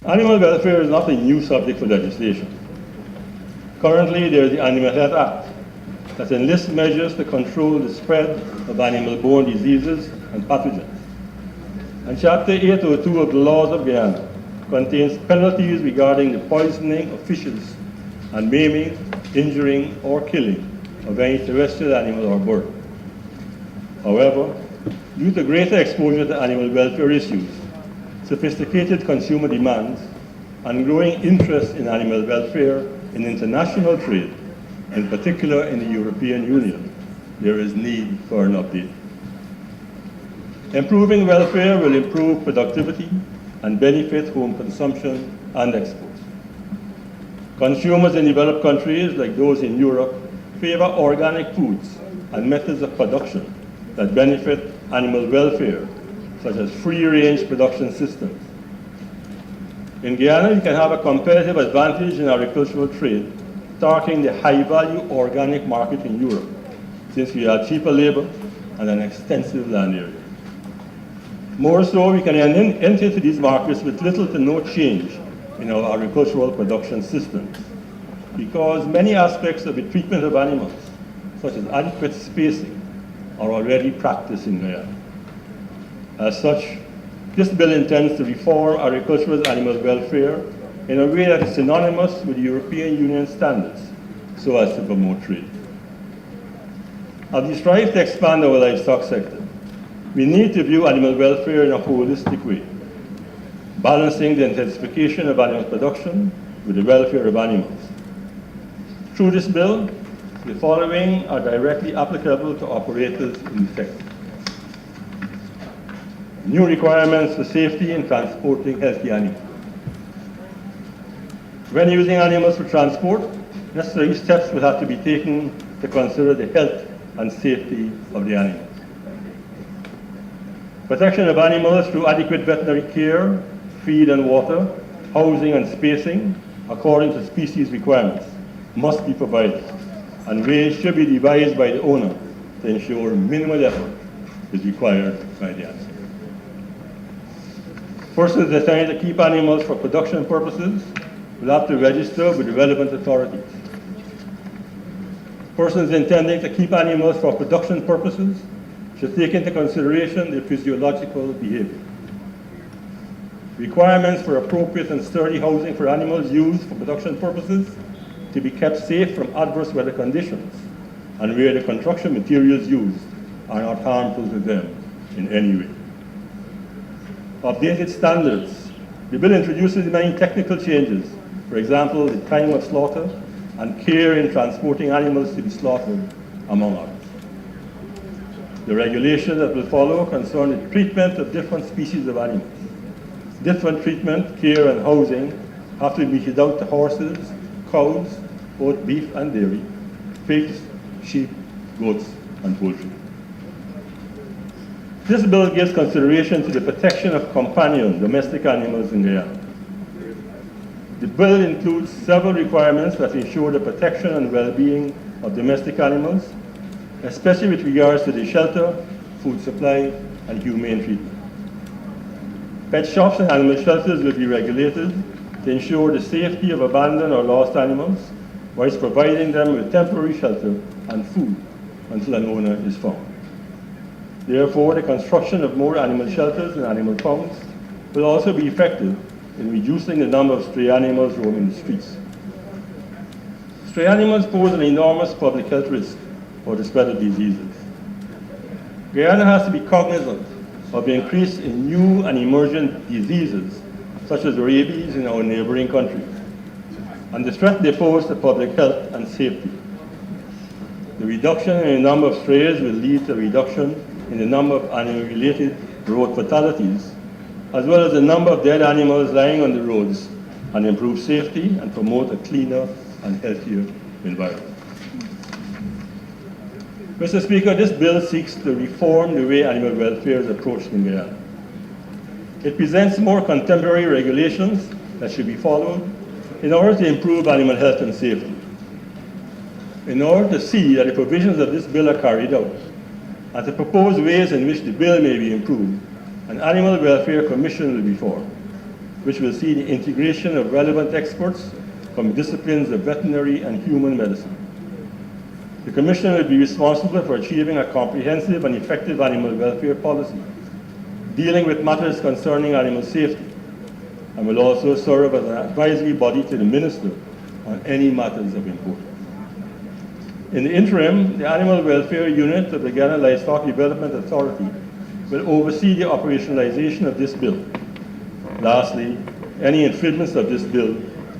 Animal welfare is not a new subject for legislation. Currently, there is the Animal Health Act that enlists measures to control the spread of animal-borne diseases and pathogens. And Chapter 802 of the Laws of Guyana contains penalties regarding the poisoning of fishes and maiming, injuring, or killing of any terrestrial animal or bird. However, due to greater exposure to animal welfare issues, sophisticated consumer demands, and growing interest in animal welfare in international trade, in particular in the European Union, there is need for an update. Improving welfare will improve productivity and benefit home consumption and exports. Consumers in developed countries, like those in Europe, favor organic foods and methods of production that benefit animal welfare, such as free-range production systems. In Guyana, you can have a competitive advantage in agricultural trade, targeting the high-value organic market in Europe, since we have cheaper labor and an extensive land area. More so, we can enter into these markets with little to no change in our agricultural production systems, because many aspects of the treatment of animals, such as adequate spacing, are already practiced in Guyana. As such, this bill intends to reform agricultural animal welfare in a way that is synonymous with the European Union standards, so as to promote trade. As we strive to expand our livestock sector, we need to view animal welfare in a holistic way, balancing the intensification of animal production with the welfare of animals. Through this bill, the following are directly applicable to operators in the sector. New requirements for safety in transporting healthy animals. When using animals for transport, necessary steps will have to be taken to consider the health and safety of the animals. Protection of animals through adequate veterinary care, feed and water, housing and spacing, according to species requirements, must be provided, and ways should be devised by the owner to ensure minimal effort is required by the animal. Persons deciding to keep animals for production purposes will have to register with the relevant authorities. Persons intending to keep animals for production purposes should take into consideration their physiological behavior. Requirements for appropriate and sturdy housing for animals used for production purposes to be kept safe from adverse weather conditions, and where the construction materials used are not harmful to them in any way. Updated standards. The bill introduces many technical changes, for example, the time of slaughter and care in transporting animals to be slaughtered, among others. The regulations that will follow concern the treatment of different species of animals. Different treatment, care, and housing have to be meted out to horses, cows, both beef and dairy, pigs, sheep, goats, and poultry. This bill gives consideration to the protection of companion domestic animals in Guyana. The bill includes several requirements that ensure the protection and well-being of domestic animals, especially with regards to the shelter, food supply, and humane treatment. Pet shops and animal shelters will be regulated to ensure the safety of abandoned or lost animals, whilst providing them with temporary shelter and food until an owner is found. Therefore, the construction of more animal shelters and animal pounds will also be effective in reducing the number of stray animals roaming the streets. Stray animals pose an enormous public health risk for the spread of diseases. Guyana has to be cognizant of the increase in new and emergent diseases, such as rabies in our neighboring countries, and the threat they pose to public health and safety. The reduction in the number of strays will lead to a reduction in the number of animal-related road fatalities, as well as the number of dead animals lying on the roads, and improve safety and promote a cleaner and healthier environment. Mr. Speaker, this bill seeks to reform the way animal welfare is approached in Guyana. It presents more contemporary regulations that should be followed in order to improve animal health and safety. In order to see that the provisions of this bill are carried out, and to propose ways in which the bill may be improved, an Animal Welfare Commission will be formed. which will see the integration of relevant experts from disciplines of veterinary and human medicine. The Commission will be responsible for achieving a comprehensive and effective animal welfare policy, dealing with matters concerning animal safety, and will also serve as an advisory body to the Minister on any matters of importance. In the interim, the Animal Welfare Unit of the Guyana Livestock Development Authority will oversee the operationalization of this bill. Lastly, any infringements of this bill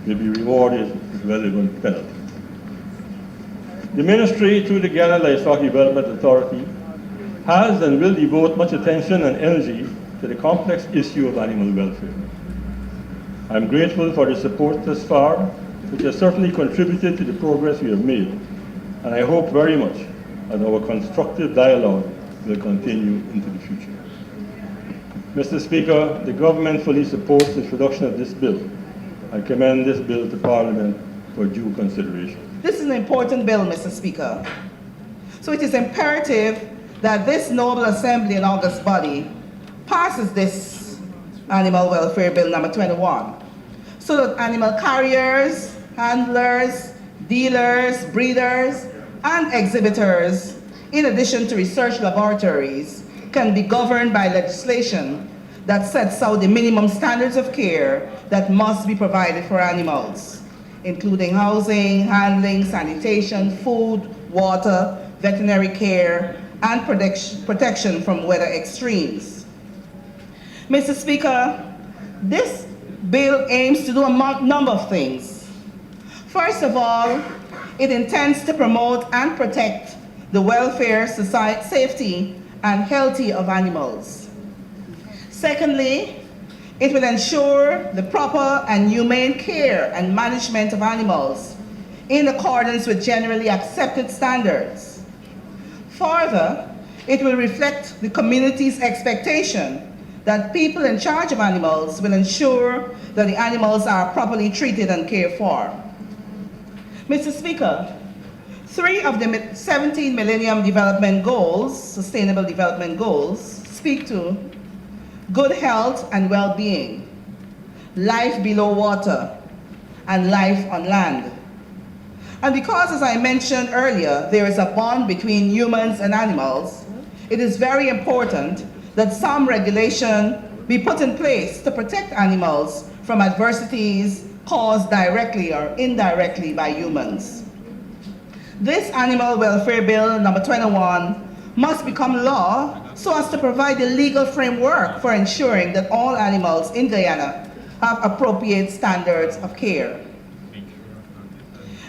will be rewarded with relevant penalties. The Ministry, through the Guyana Livestock Development Authority, has and will devote much attention and energy to the complex issue of animal welfare. I am grateful for the support thus far, which has certainly contributed to the progress we have made, and I hope very much that our constructive dialogue will continue into the future. Mr. Speaker, the government fully supports the introduction of this bill. I commend this bill to Parliament for due consideration. This is an important bill, Mr. Speaker. So it is imperative that this noble assembly and august body passes this Animal Welfare Bill number 21, so that animal carriers, handlers, dealers, breeders, and exhibitors, in addition to research laboratories, can be governed by legislation that sets out the minimum standards of care that must be provided for animals, including housing, handling, sanitation, food, water, veterinary care, and protection from weather extremes. Mr. Speaker, this bill aims to do a number of things. First of all, it intends to promote and protect the welfare, safety, and health of animals. Secondly, it will ensure the proper and humane care and management of animals in accordance with generally accepted standards. Further, it will reflect the community's expectation that people in charge of animals will ensure that the animals are properly treated and cared for. Mr. Speaker, 3 of the 17 Millennium Development Goals, Sustainable Development Goals, speak to good health and well-being, life below water, and life on land. And because, as I mentioned earlier, there is a bond between humans and animals, it is very important that some regulation be put in place to protect animals from adversities caused directly or indirectly by humans. This Animal Welfare Bill number 21 must become law so as to provide the legal framework for ensuring that all animals in Guyana have appropriate standards of care.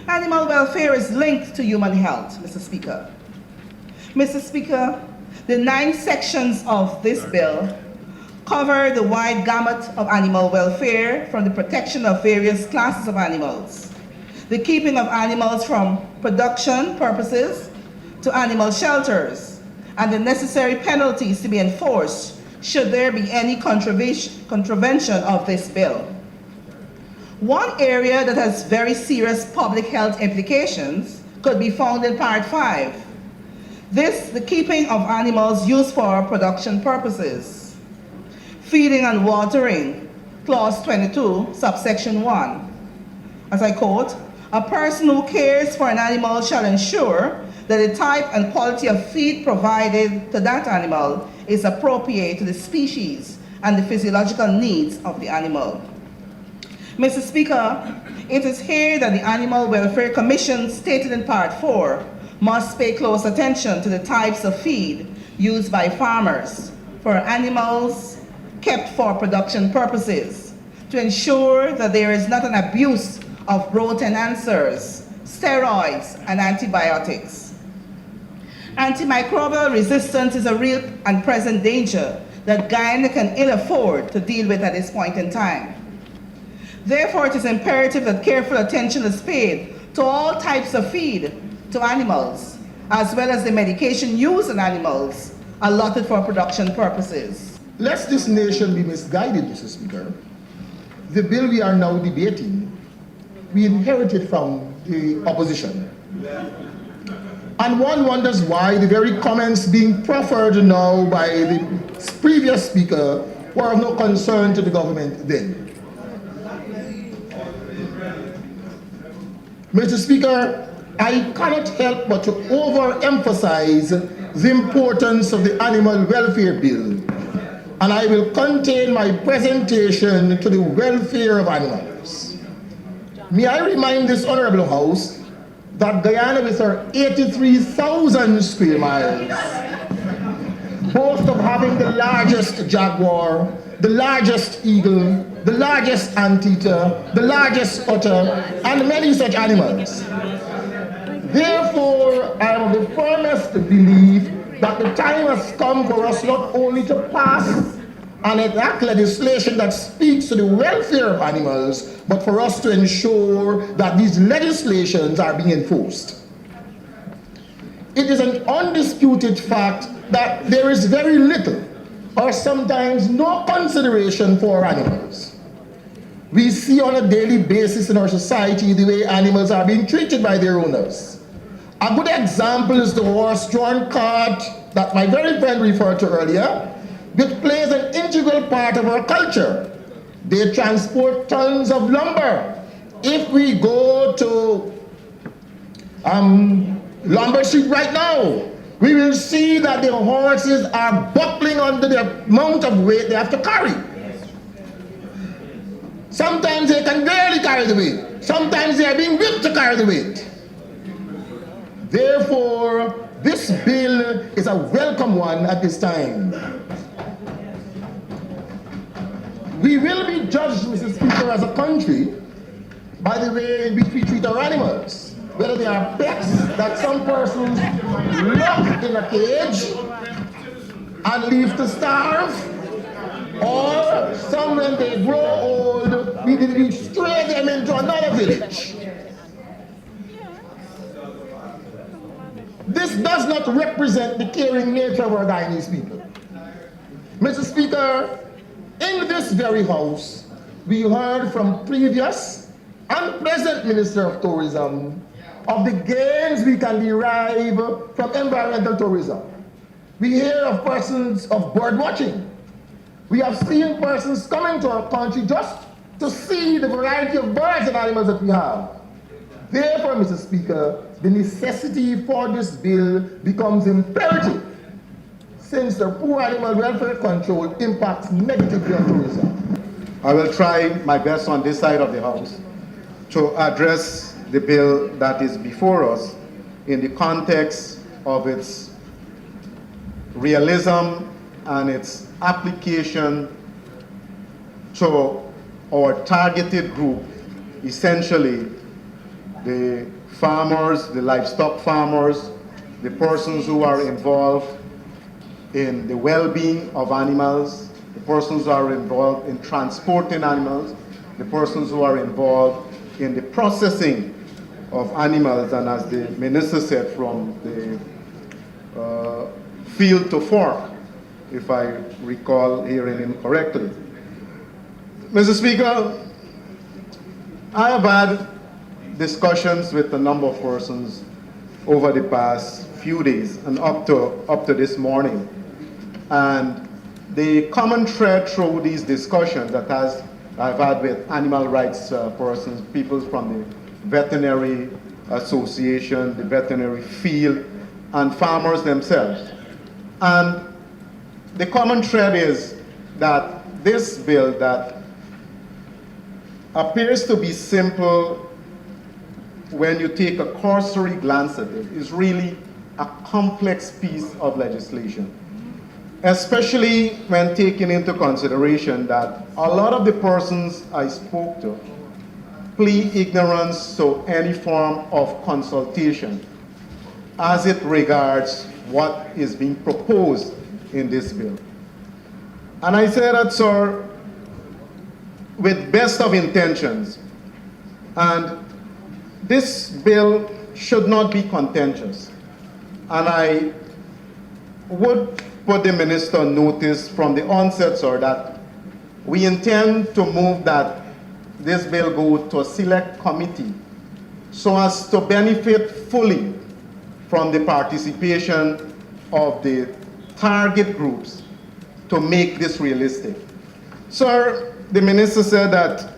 Animal welfare is linked to human health, Mr. Speaker. Mr. Speaker, the 9 sections of this bill cover the wide gamut of animal welfare, from the protection of various classes of animals, the keeping of animals from production purposes to animal shelters, and the necessary penalties to be enforced should there be any contravention of this bill. One area that has very serious public health implications could be found in Part 5. This, the keeping of animals used for production purposes. Feeding and watering, Clause 22, subsection 1. As I quote, "A person who cares for an animal shall ensure that the type and quality of feed provided to that animal is appropriate to the species and the physiological needs of the animal." Mr. Speaker, it is here that the Animal Welfare Commission, stated in Part 4, must pay close attention to the types of feed used by farmers for animals kept for production purposes, to ensure that there is not an abuse of growth enhancers, steroids, and antibiotics. Antimicrobial resistance is a real and present danger that Guyana can ill afford to deal with at this point in time. Therefore, it is imperative that careful attention is paid to all types of feed to animals, as well as the medication used in animals allotted for production purposes. Lest this nation be misguided, Mr. Speaker, the bill we are now debating, we inherited from the opposition. And one wonders why the very comments being proffered now by the previous speaker were of no concern to the government then. Mr. Speaker, I cannot help but to overemphasize the importance of the Animal Welfare Bill, and I will contain my presentation to the welfare of animals. May I remind this Honorable House that Guyana, with her 83,000 square miles, boasts of having the largest jaguar, the largest eagle, the largest anteater, the largest otter, and many such animals. Therefore, I am of the firmest belief that the time has come for us not only to pass and enact legislation that speaks to the welfare of animals, but for us to ensure that these legislations are being enforced. It is an undisputed fact that there is very little or sometimes no consideration for animals. We see on a daily basis in our society the way animals are being treated by their owners. A good example is the horse-drawn cart that my very friend referred to earlier, which plays an integral part of our culture. They transport tons of lumber. If we go to Lombard Street right now, we will see that the horses are buckling under the amount of weight they have to carry. Sometimes they can barely carry the weight. Sometimes they are being whipped to carry the weight. Therefore, this bill is a welcome one at this time. We will be judged, Mr. Speaker, as a country by the way in which we treat our animals. Whether they are pets that some persons lock in a cage and leave to starve, or some when they grow old, we stray them into another village. This does not represent the caring nature of our Guyanese people. Mr. Speaker, in this very house, we heard from previous and present Minister of Tourism of the gains we can derive from environmental tourism. We hear of persons of bird watching. We have seen persons coming to our country just to see the variety of birds and animals that we have. Therefore, Mr. Speaker, the necessity for this bill becomes imperative, since the poor animal welfare control impacts negatively on tourism. I will try my best on this side of the House to address the bill that is before us in the context of its realism and its application to our targeted group, essentially the farmers, the livestock farmers, the persons who are involved in the well-being of animals, the persons who are involved in transporting animals, the persons who are involved in the processing of animals, and as the minister said, from the field to fork, if I recall hearing him correctly. Mr. Speaker, I have had discussions with a number of persons over the past few days and up to this morning. And the common thread through these discussions that I've had with animal rights persons, people from the veterinary association, the veterinary field, and farmers themselves. And the common thread is that this bill that appears to be simple when you take a cursory glance at it is really a complex piece of legislation, especially when taking into consideration that a lot of the persons I spoke to plead ignorance to any form of consultation as it regards what is being proposed in this bill. And I say that, sir, with best of intentions, and this bill should not be contentious. And I would put the minister on notice from the onset, sir, that we intend to move that this bill go to a select committee so as to benefit fully from the participation of the target groups to make this realistic. Sir, the minister said that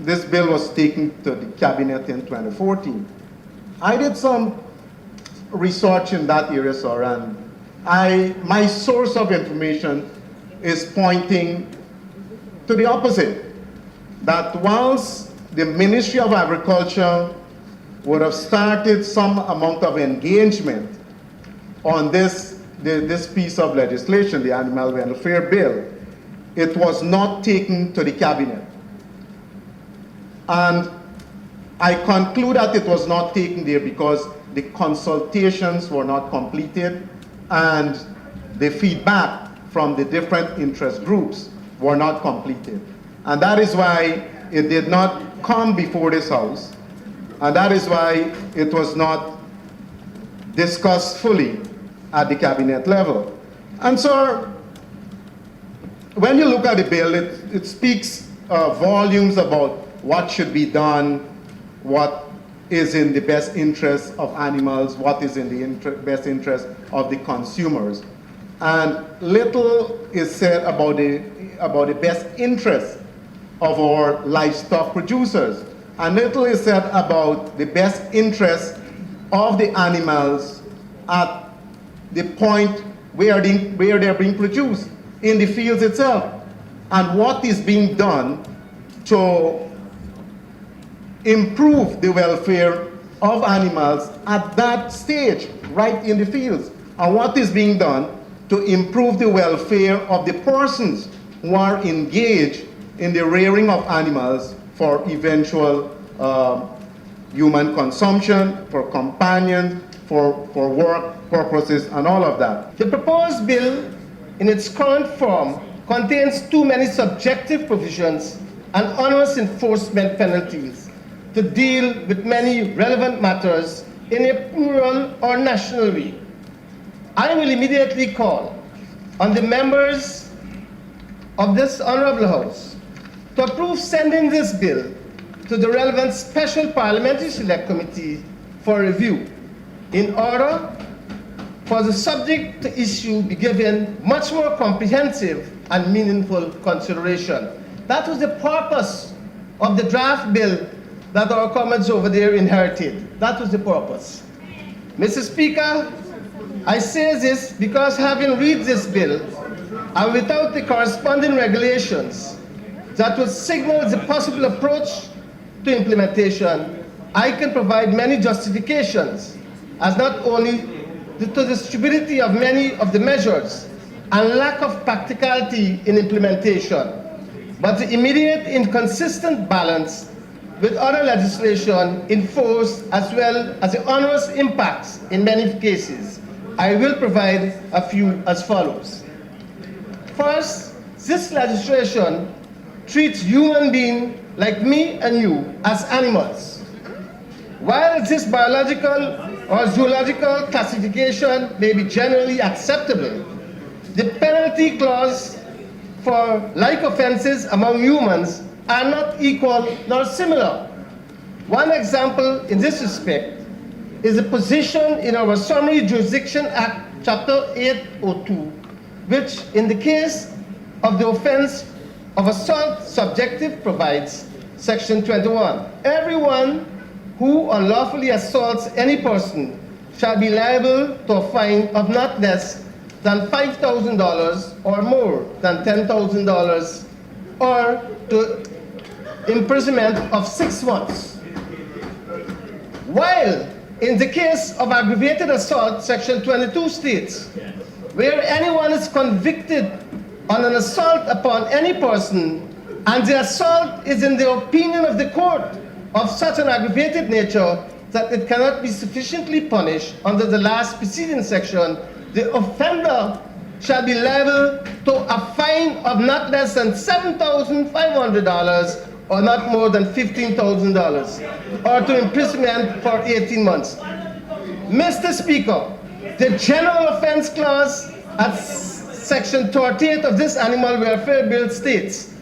this bill was taken to the cabinet in 2014. I did some research in that area, sir, and my source of information is pointing to the opposite, that whilst the Ministry of Agriculture would have started some amount of engagement on this piece of legislation, the Animal Welfare Bill, it was not taken to the cabinet. And I conclude that it was not taken there because the consultations were not completed and the feedback from the different interest groups were not completed. And that is why it did not come before this House, and that is why it was not discussed fully at the cabinet level. And so, when you look at the bill, it speaks volumes about what should be done, what is in the best interest of animals, what is in the best interest of the consumers. And little is said about the best interest of our livestock producers. And little is said about the best interest of the animals at the point where they're being produced, in the fields itself, and what is being done to improve the welfare of animals at that stage, right in the fields, and what is being done to improve the welfare of the persons who are engaged in the rearing of animals for eventual human consumption, for companions, for work purposes, and all of that. The proposed bill, in its current form, contains too many subjective provisions and onerous enforcement penalties to deal with many relevant matters in a plural or national way. I will immediately call on the members of this Honorable House to approve sending this bill to the relevant Special Parliamentary Select Committee for review, in order for the subject to issue be given much more comprehensive and meaningful consideration. That was the purpose of the draft bill that our comments over there inherited. That was the purpose. Mr. Speaker, I say this because having read this bill, and without the corresponding regulations that would signal the possible approach to implementation, I can provide many justifications as not only to the stupidity of many of the measures and lack of practicality in implementation, but the immediate inconsistent balance with other legislation in force, as well as the onerous impacts in many cases. I will provide a few as follows. First, this legislation treats human beings like me and you as animals. While this biological or zoological classification may be generally acceptable, the penalty clause for like offenses among humans are not equal nor similar. One example in this respect is a position in our Summary Jurisdiction Act, Chapter 802, which in the case of the offense of assault subjective provides, Section 21, everyone who unlawfully assaults any person shall be liable to a fine of not less than $5,000 or more than $10,000, or to imprisonment of 6 months. While in the case of aggravated assault, Section 22 states, where anyone is convicted on an assault upon any person, and the assault is in the opinion of the court of such an aggravated nature that it cannot be sufficiently punished under the last preceding section, the offender shall be liable to a fine of not less than $7,500 or not more than $15,000, or to imprisonment for 18 months. Mr. Speaker, the general offense clause at Section 38 of this Animal Welfare Bill states,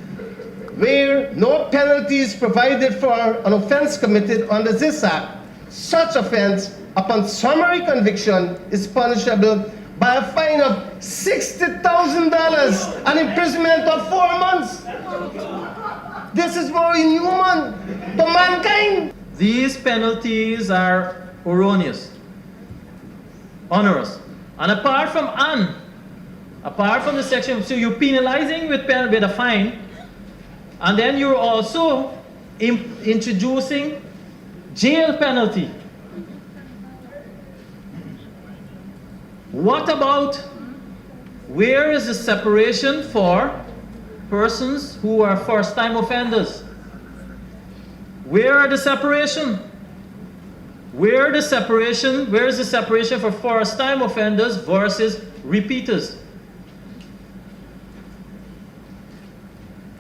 where no penalty is provided for an offense committed under this Act, such offense, upon summary conviction, is punishable by a fine of $60,000 and imprisonment of 4 months. This is more inhuman to mankind. These penalties are erroneous, onerous. And apart from the section, so you're penalizing with a fine, and then you're also introducing jail penalty. What about, where is the separation for persons who are first-time offenders? Where are the separation? Where is the separation for first-time offenders versus repeaters?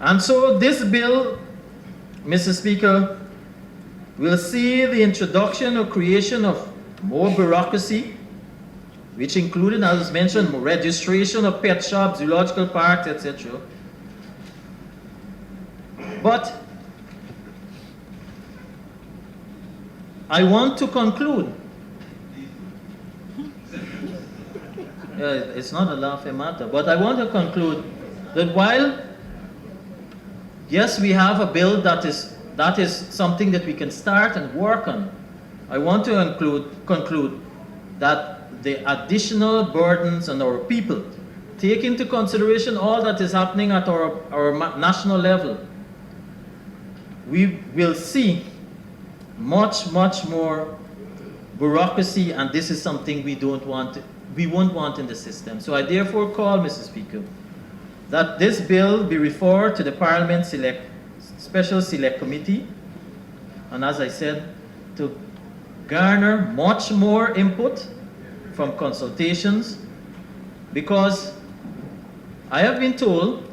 And so this bill, Mr. Speaker, will see the introduction or creation of more bureaucracy, which included, as mentioned, registration of pet shops, zoological parks, etc. But I want to conclude. It's not a laughing matter, but I want to conclude that while, yes, we have a bill that is something that we can start and work on, I want to conclude that the additional burdens on our people, take into consideration all that is happening at our national level, we will see much more bureaucracy, and this is something we won't want in the system. So I therefore call, Mr. Speaker, that this bill be referred to the Parliament Special Select Committee, and as I said, to garner much more input from consultations, because I have been told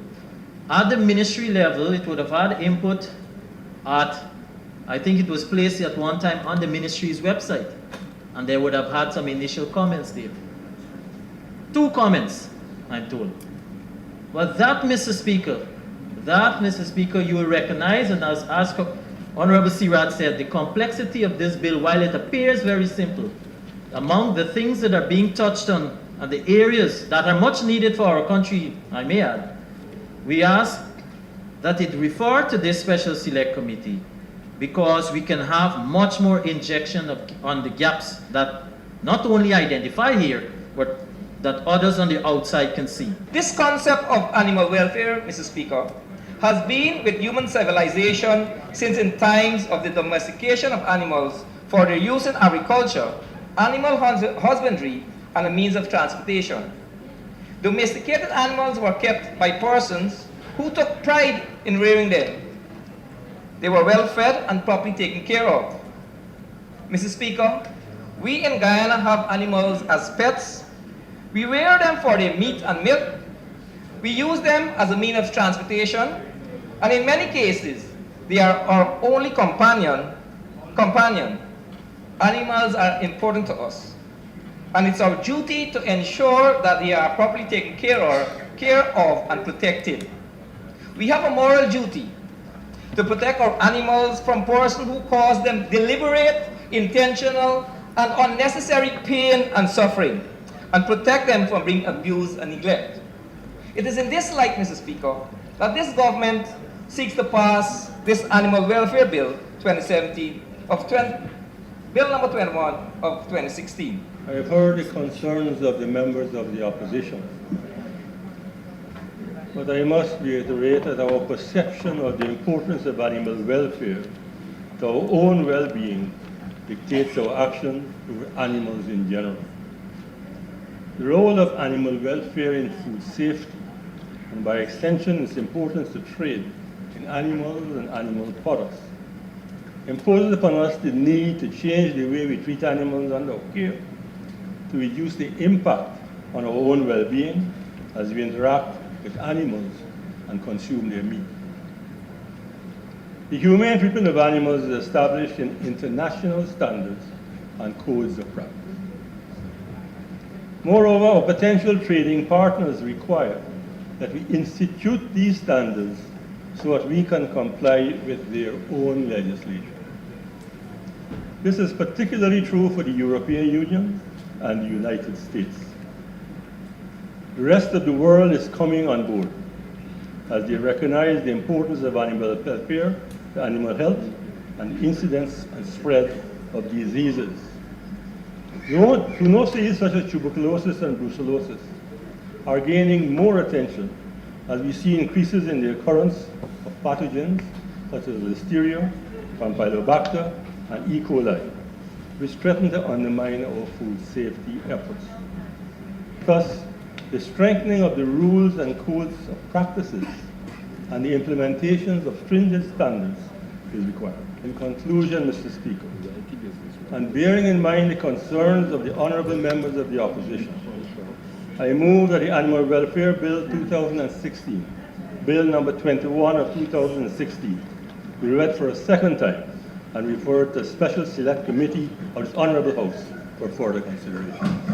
at the ministry level it would have had input at, I think it was placed at one time on the ministry's website, and they would have had some initial comments there. 2 comments, I'm told. But that, Mr. Speaker, you will recognize, and as Honorable Sirat said, the complexity of this bill, while it appears very simple, among the things that are being touched on and the areas that are much needed for our country, I may add, we ask that it refer to this Special Select Committee, because we can have much more injection on the gaps that not only identify here, but that others on the outside can see. This concept of animal welfare, Mr. Speaker, has been with human civilization since in times of the domestication of animals for their use in agriculture, animal husbandry, and a means of transportation. Domesticated animals were kept by persons who took pride in rearing them. They were well fed and properly taken care of. Mr. Speaker, we in Guyana have animals as pets. We rear them for their meat and milk. We use them as a means of transportation, and in many cases, they are our only companion. Animals are important to us, and it's our duty to ensure that they are properly taken care of and protected. We have a moral duty to protect our animals from persons who cause them deliberate, intentional, and unnecessary pain and suffering, and protect them from being abused and neglected. It is in this light, Mr. Speaker, that this government seeks to pass this Animal Welfare Bill 2017 Bill number 21 of 2016. I have heard the concerns of the members of the opposition, but I must reiterate that our perception of the importance of animal welfare to our own well-being dictates our action with animals in general. The role of animal welfare in food safety, and by extension its importance to trade in animals and animal products, imposes upon us the need to change the way we treat animals under our care, to reduce the impact on our own well-being as we interact with animals and consume their meat. The humane treatment of animals is established in international standards and codes of practice. Moreover, our potential trading partners require that we institute these standards so that we can comply with their own legislation. This is particularly true for the European Union and the United States. The rest of the world is coming on board, as they recognize the importance of animal welfare to animal health and incidence and spread of diseases. Zoonoses such as tuberculosis and brucellosis are gaining more attention as we see increases in the occurrence of pathogens such as Listeria, Campylobacter, and E. coli, which threaten to undermine our food safety efforts. Thus, the strengthening of the rules and codes of practices and the implementations of stringent standards is required. In conclusion, Mr. Speaker, and bearing in mind the concerns of the honourable members of the opposition, I move that the Animal Welfare Bill 2016, Bill number 21 of 2016, be read for a second time and referred to a special select committee of this honourable House for further consideration.